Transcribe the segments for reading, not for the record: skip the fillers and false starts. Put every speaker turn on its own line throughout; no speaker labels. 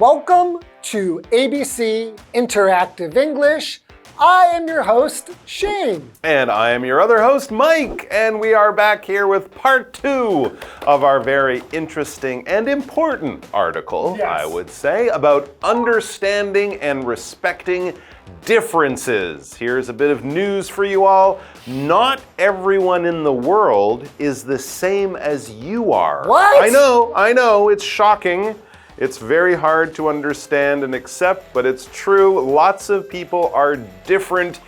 Welcome to ABC Interactive English. I am your host, Shane.
And I am your other host, Mike. And we are back here with part 2 of our very interesting and important article,
Yes.
I would say, about understanding and respecting differences. Here's a bit of news for you all. Not everyone in the world is the same as you are.
What?
I know, it's shocking. It's very hard to understand and accept, but it's true. Lots of people are different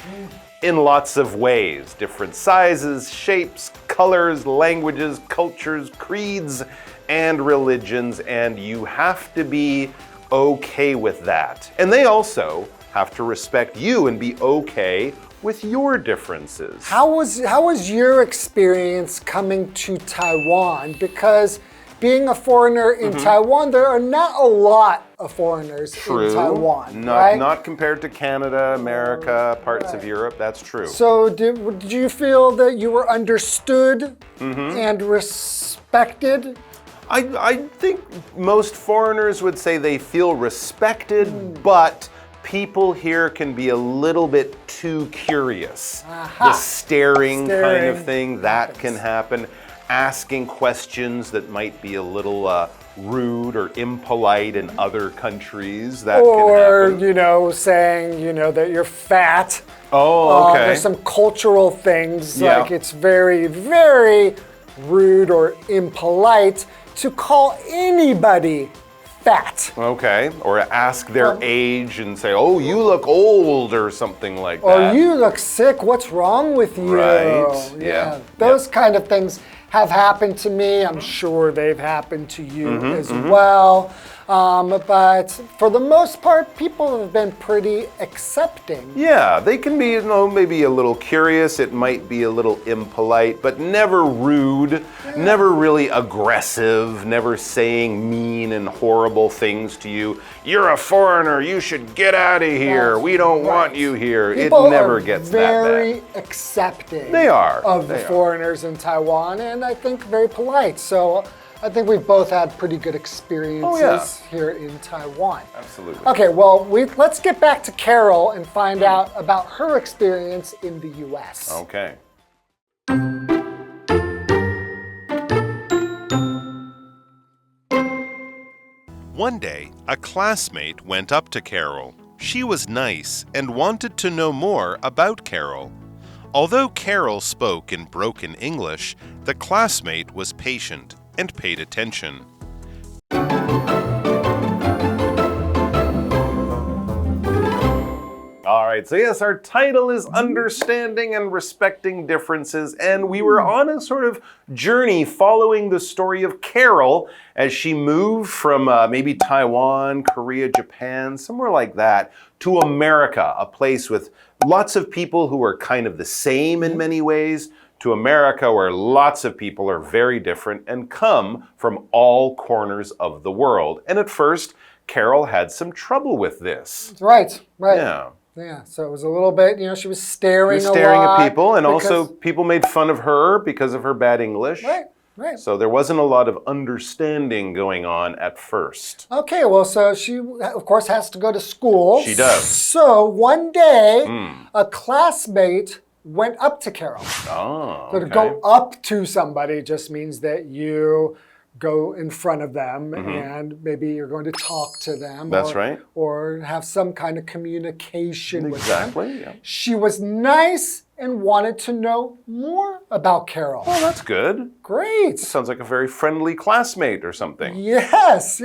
in lots of ways. Different sizes, shapes, colors, languages, cultures, creeds, and religions, and you have to be okay with that. And they also have to respect you and be okay with your differences.
How was your experience coming to Taiwan? Because being a foreigner in Taiwan, there are not a lot of foreigners in Taiwan, right?
Not compared to Canada, America, parts of Europe, that's true.
So did you feel that you were understood and respected?
I think most foreigners would say they feel respected, but people here can be a little bit too curious. The staring kind of thing, that can happen. Asking questions that might be a little rude or impolite in other countries, that can happen.
Or, saying, that you're fat.
Oh, okay.
There's some cultural things,
Yeah.
like it's very, very rude or impolite to call anybody fat.
Okay, or ask their age and say, oh, you look old or something like
Or
that.
you look sick, what's wrong with you?
Right, yeah.
Those kind of things have happened to me. I'm sure they've happened to you as well. But for the most part, people have been pretty accepting.
Yeah, they can be, maybe a little curious. It might be a little impolite, but never rude, never really aggressive, never saying mean and horrible things to you. You're a foreigner. You should get out of here. We don't want you here.
People
it never
are
gets that bad.
very accepting
They are.
of the foreigners in Taiwan, and I think very polite. So I think we've both had pretty good experiences here in Taiwan.
Absolutely.
Okay, well, let's get back to Carol and find out about her experience in the US.
Okay. One day, a classmate went up to Carol. She was nice and wanted to know more about Carol. Although Carol spoke in broken English, the classmate was patient and paid attention. All right, so yes, our title is Understanding and Respecting Differences, and we were on a sort of journey following the story of Carol as she moved from maybe Taiwan, Korea, Japan, somewhere like that, to America, a place with lots of people who are kind of the same in many ways, to America where lots of people are very different and come from all corners of the world. And at first, Carol had some trouble with this.
Right.
Yeah,
so it was a little bit, she was staring a lot.
Staring at people, and also people made fun of her because of her bad English.
Right.
So there wasn't a lot of understanding going on at first.
Okay, well, so she, of course, has to go to school.
She does.
So one day, a classmate went up to Carol.
Oh,
So to go up to somebody just means that you go in front of them and maybe you're going to talk to them.
That's right.
Or have some kind of communication with them.
Exactly, yeah.
She was nice and wanted to know more about Carol.
Oh, that's good.
Great.
Sounds like a very friendly classmate or something.
Yes.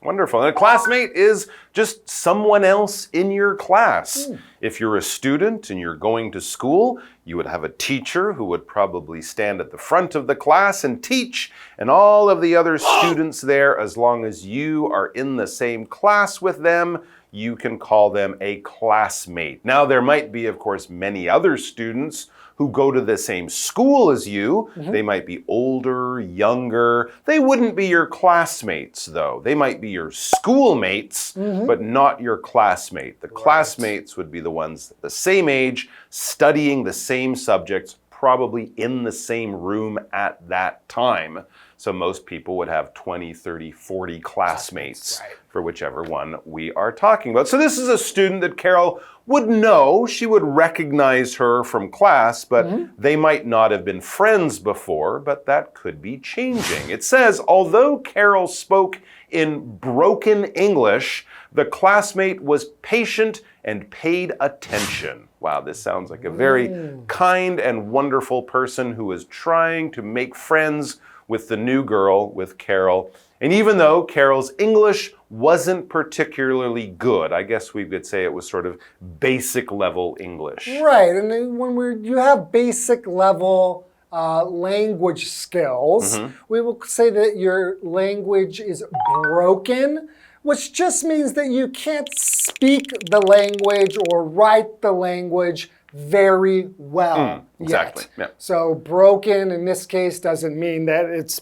Wonderful. And a classmate is just someone else in your class. If you're a student and you're going to school, you would have a teacher who would probably stand at the front of the class and teach, and all of the other students there, as long as you are in the same class with them, you can call them a classmate. Now, there might be, of course, many other students who go to the same school as you. They might be older, younger. They wouldn't be your classmates, though. They might be your schoolmates, but not your classmate. The classmates would be the ones the same age, studying the same subjects, probably in the same room at that time. So most people would have 20, 30, 40 classmates for whichever one we are talking about. So this is a student that Carol would know. She would recognize her from class, but they might not have been friends before, but that could be changing. It says, although Carol spoke in broken English, the classmate was patient and paid attention. Wow, this sounds like a very kind and wonderful person who is trying to make friends with the new girl, with Carol. And even though Carol's English wasn't particularly good, I guess we could say it was sort of basic level English.
Right, and then when you have basic level language skills, we will say that your language is broken, which just means that you can't speak the language or write the language very well
exactly.
yet. Yeah. So broken in this case doesn't mean that it's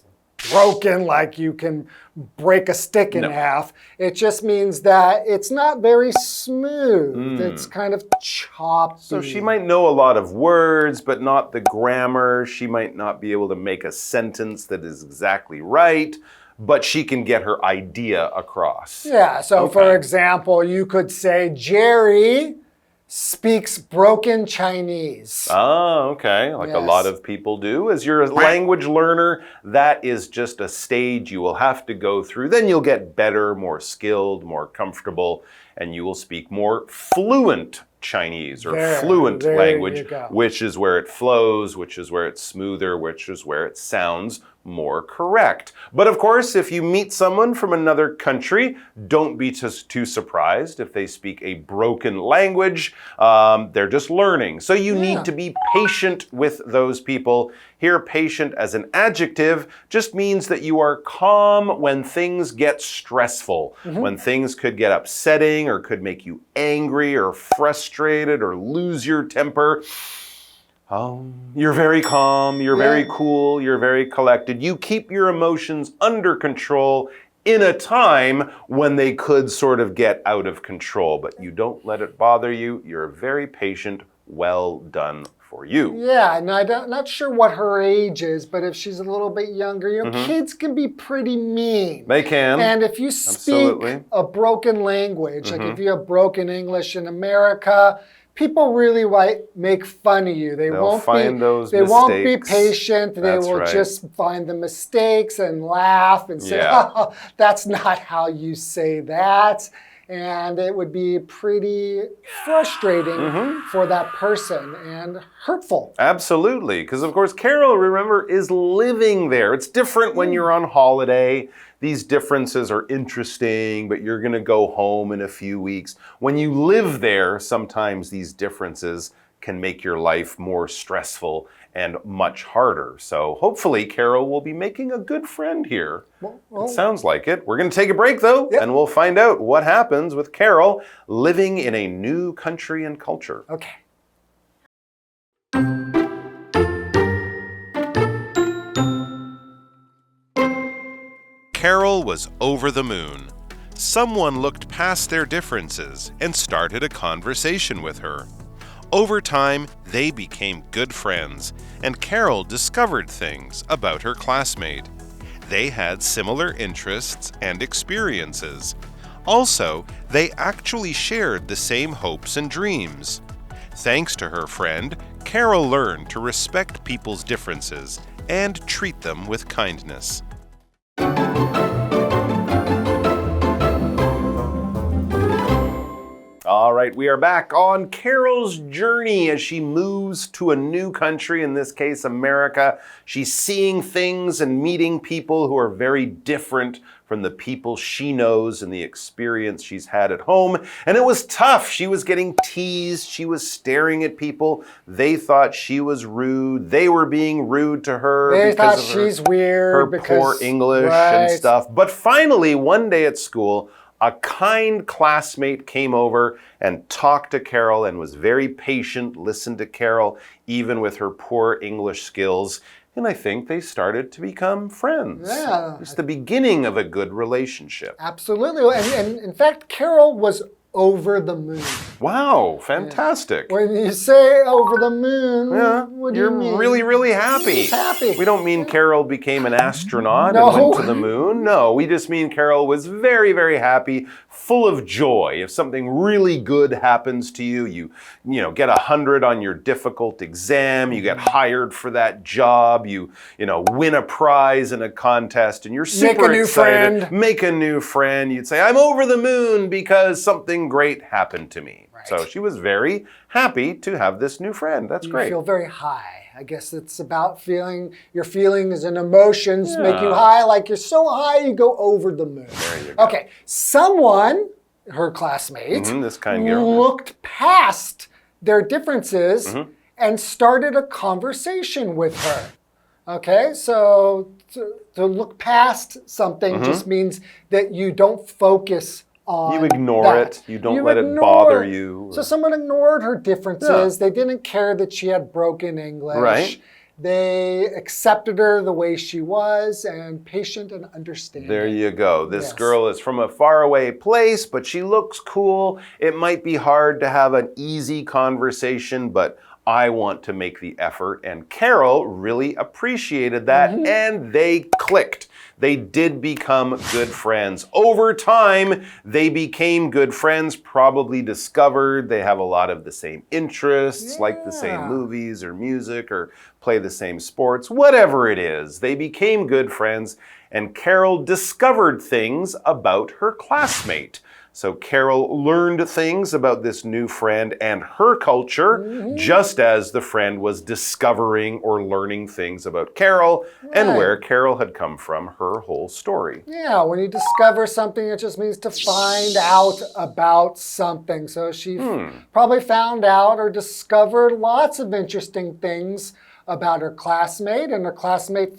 broken like you can break a stick in half. It just means that it's not very smooth. It's kind of choppy.
So she might know a lot of words, but not the grammar. She might not be able to make a sentence that is exactly right, but she can get her idea across.
Yeah, so for example, you could say, Jerry speaks broken Chinese.
Oh, okay. Like a lot of people do. As you're a language learner, that is just a stage you will have to go through. Then you'll get better, more skilled, more comfortable, and you will speak more fluent Chinese or fluent language, which is where it flows, which is where it's smoother, which is where it sounds more correct. But of course, if you meet someone from another country, don't be too surprised if they speak a broken language. They're just learning. So you need to be patient with those people. Here, patient as an adjective just means that you are calm when things get stressful, when things could get upsetting or could make you angry or frustrated or lose your temper. You're very calm, you're very cool, you're very collected. You keep your emotions under control in a time when they could sort of get out of control, but you don't let it bother you. You're very patient. Well done for you.
Yeah, and I'm not sure what her age is, but if she's a little bit younger, you know, kids can be pretty mean.
They can.
And if you speak a broken language, like if you have broken English in America, people really make fun of you. They won't be patient. They will just find the mistakes and laugh and say, oh, that's not how you say that. And it would be pretty frustrating for that person and hurtful.
Absolutely, because of course Carol, remember, is living there. It's different when you're on holiday. These differences are interesting, but you're going to go home in a few weeks. When you live there, sometimes these differences can make your life more stressful and much harder. So hopefully Carol will be making a good friend here. It sounds like it. We're going to take a break though, and we'll find out what happens with Carol living in a new country and culture.
Okay.
Carol was over the moon. Someone looked past their differences and started a conversation with her. Over time, they became good friends, and Carol discovered things about her classmate. They had similar interests and experiences. Also, they actually shared the same hopes and dreams. Thanks to her friend, Carol learned to respect people's differences and treat them with kindness. All right, we are back on Carol's journey as she moves to a new country, in this case, America. She's seeing things and meeting people who are very different from the people she knows and the experience she's had at home. And it was tough. She was getting teased. She was staring at people. They thought she was rude. They were being rude to her.
They thought she's weird
because her poor English and stuff. But finally, one day at school, a kind classmate came over and talked to Carol and was very patient, listened to Carol, even with her poor English skills. And I think they started to become friends. Yeah. It's the beginning of a good relationship.
Absolutely. And in fact, Carol was over the moon.
Wow, fantastic.
Yeah. When you say over the moon, what do you mean?
You're really, really happy.
Happy.
We don't mean Carol became an astronaut and went to the moon. No, we just mean Carol was very, very happy, full of joy. If something really good happens to you, you get 100 on your difficult exam, you get hired for that job, you win a prize in a contest, and you're super excited. Make a new friend. You'd say, I'm over the moon because something great happened to me. Right. So she was very happy to have this new friend. That's great.
You feel very high. I guess it's about your feelings and emotions make you high. Like you're so high, you go over the moon.
There you go.
Okay, someone, her classmate,
this kind of girl,
looked past their differences and started a conversation with her. Okay, so to look past something just means that you don't focus on
You ignore it. You don't let it bother you.
So someone ignored her differences. They didn't care that she had broken English.
Right.
They accepted her the way she was and patient and understanding.
There you go. This girl is from a faraway place, but she looks cool. It might be hard to have an easy conversation, but I want to make the effort. And Carol really appreciated that, and they clicked. They did become good friends. Over time, they became good friends, probably discovered they have a lot of the same interests, like the same movies or music or play the same sports, whatever it is. They became good friends, and Carol discovered things about her classmate. So Carol learned things about this new friend and her culture, just as the friend was discovering or learning things about Carol and where Carol had come from, her whole story.
Yeah, when you discover something, it just means to find out about something. So she probably found out or discovered lots of interesting things about her classmate, and her classmate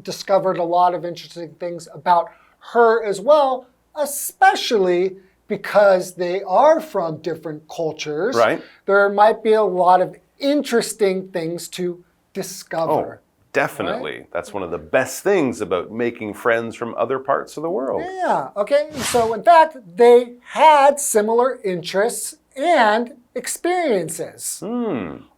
discovered a lot of interesting things about her as well, especially because they are from different cultures.
Right.
There might be a lot of interesting things to discover.
Oh, definitely. Right? That's one of the best things about making friends from other parts of the world.
Yeah, okay. So in fact, they had similar interests and experiences.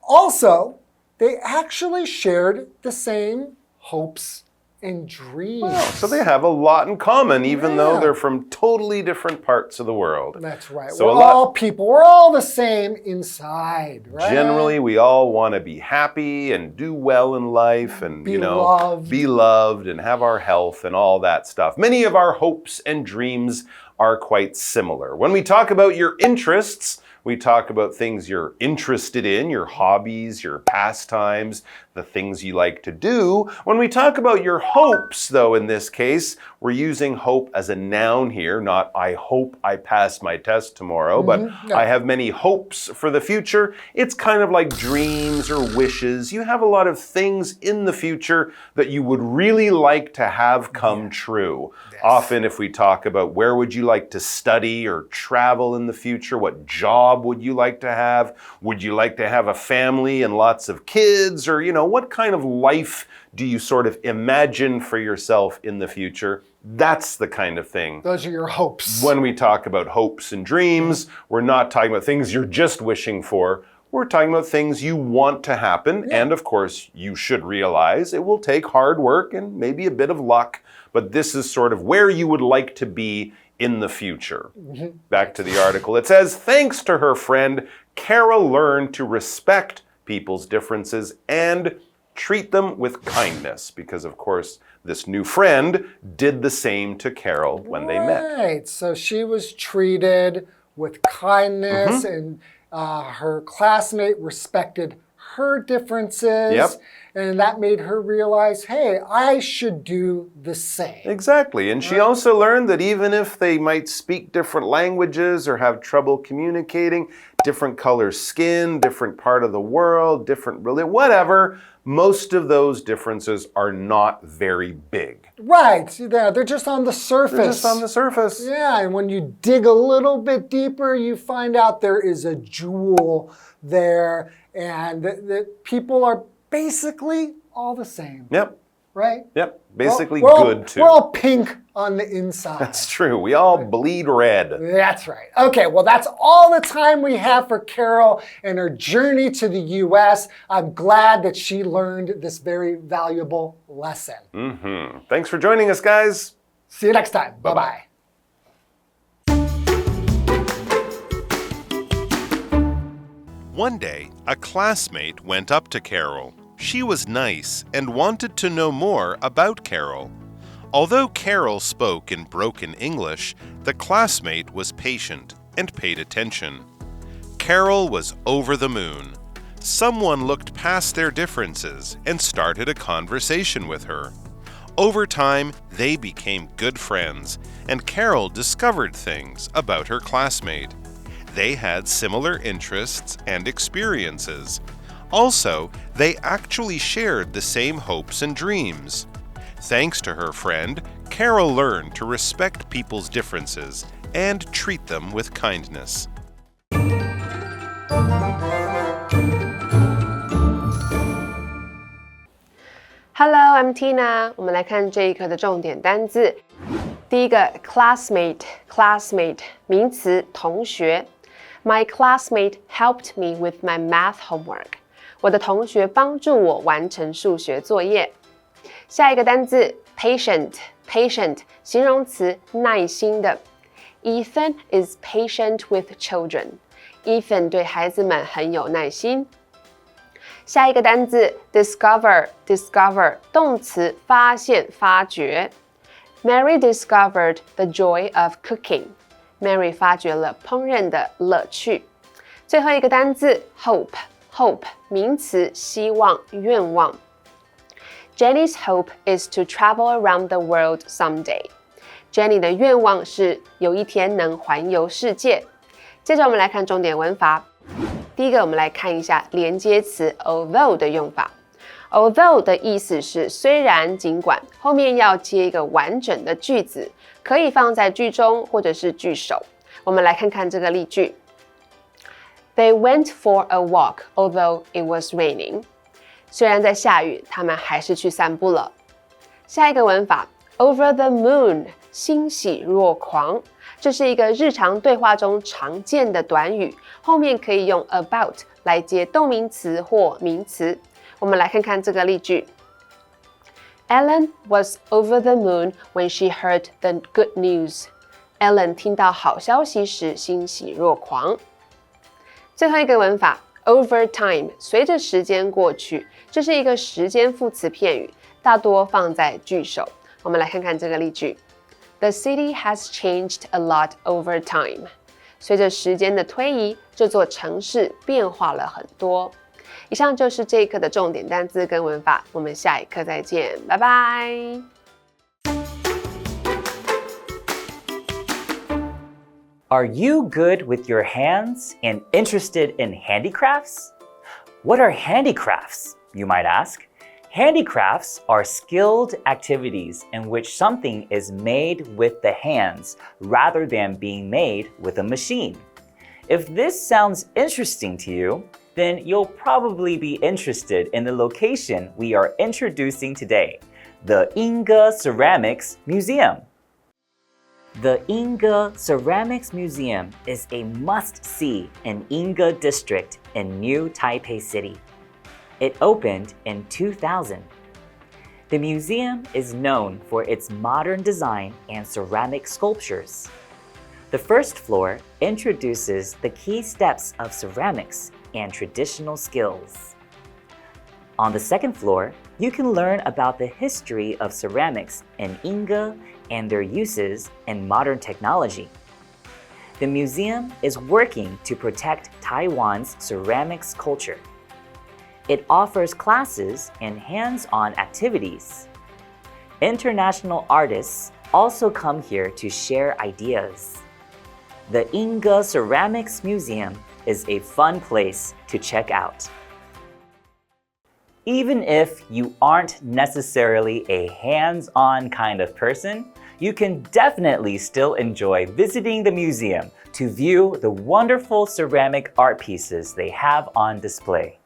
Also, they actually shared the same hopes and dreams.
Wow, so they have a lot in common, even though they're from totally different parts of the world.
That's right.
So
we're all people. We're all the same inside, right?
Generally, we all want to be happy and do well in life and, be loved and have our health and all that stuff. Many of our hopes and dreams are quite similar. When we talk about your interests, we talk about things you're interested in, your hobbies, your pastimes, the things you like to do. When we talk about your hopes, though, in this case, we're using hope as a noun here, not I hope I pass my test tomorrow, but I have many hopes for the future. It's kind of like dreams or wishes. You have a lot of things in the future that you would really like to have come true. Yes. Often if we talk about where would you like to study or travel in the future, what job would you like to have? Would you like to have a family and lots of kids? Or, what kind of life do you sort of imagine for yourself in the future? That's the kind of thing.
Those are your hopes.
When we talk about hopes and dreams, we're not talking about things you're just wishing for. We're talking about things you want to happen. Yeah. And of course, you should realize it will take hard work and maybe a bit of luck. But this is sort of where you would like to be in the future. Back to the article. It says, thanks to her friend, Carol learned to respect people's differences and treat them with kindness. Because, of course, this new friend did the same to Carol when they met.
Right. So she was treated with kindness and her classmate respected her differences.
Yep.
And that made her realize, hey, I should do the same.
Exactly. And she also learned that even if they might speak different languages or have trouble communicating, different color skin, different part of the world, different religion, whatever, most of those differences are not very big.
Right. They're just on the surface.
They're just on the surface.
Yeah, and when you dig a little bit deeper, you find out there is a jewel there, and that people are basically all the same.
Yep.
Right?
Yep. Basically good too.
We're all pink on the inside.
That's true. We all bleed red.
That's right. Okay, well, that's all the time we have for Carol and her journey to the U.S. I'm glad that she learned this very valuable lesson.
Thanks for joining us, guys.
See you next time. Bye-bye.
One day, a classmate went up to Carol. She was nice and wanted to know more about Carol. Although Carol spoke in broken English, the classmate was patient and paid attention. Carol was over the moon. Someone looked past their differences and started a conversation with her. Over time, they became good friends, and Carol discovered things about her classmate. They had similar interests and experiences. Also, they actually shared the same hopes and dreams. Thanks to her friend, Carol learned to respect people's differences and treat them with kindness.
Hello, I'm Tina. 我们来看这一课的重点单字。第一个 classmate 名词同学。My classmate helped me with my math homework. 我的同学帮助我完成数学作业。下一个单字 patient 形容词耐心的。Ethan is patient with children. Ethan 对孩子们很有耐心。下一个单字 discover 动词发现发掘。Mary discovered the joy of cooking. Mary 发掘了烹饪的乐趣。最后一个单字 hope 名词希望愿望。Jenny's hope is to travel around the world someday. Jenny 的愿望是有一天能环游世界。接着我们来看重点文法。第一个我们来看一下连接词 although 的用法。Although 的意思是虽然尽管，后面要接一个完整的句子，可以放在句中或者是句首。我们来看看这个例句。They went for a walk, although it was raining. 虽然在下雨，他们还是去散步了。下一个文法 over the moon 欣喜若狂，这是一个日常对话中常见的短语，后面可以用 about 来接动名词或名词。我们来看看这个例句。Ellen was over the moon when she heard the good news. Ellen 听到好消息时欣喜若狂。最后一个文法 over time 随着时间过去，这是一个时间副词片语，大多放在句首。我们来看看这个例句。The city has changed a lot over time. 随着时间的推移，这座城市变化了很多。以上就是这一课的重点单字跟文法，我们下一课再见，拜拜。
Are you good with your hands and interested in handicrafts? What are handicrafts, you might ask? Handicrafts are skilled activities in which something is made with the hands rather than being made with a machine. If this sounds interesting to you, then you'll probably be interested in the location we are introducing today, the Yingge Ceramics Museum. The Yingge Ceramics Museum is a must-see in Yingge District in New Taipei City. It opened in 2000. The museum is known for its modern design and ceramic sculptures. The first floor introduces the key steps of ceramics and traditional skills. On the second floor, you can learn about the history of ceramics in Yingge and their uses in modern technology. The museum is working to protect Taiwan's ceramics culture. It offers classes and hands-on activities. International artists also come here to share ideas. The Yingge Ceramics Museum is a fun place to check out. Even if you aren't necessarily a hands-on kind of person, you can definitely still enjoy visiting the museum to view the wonderful ceramic art pieces they have on display.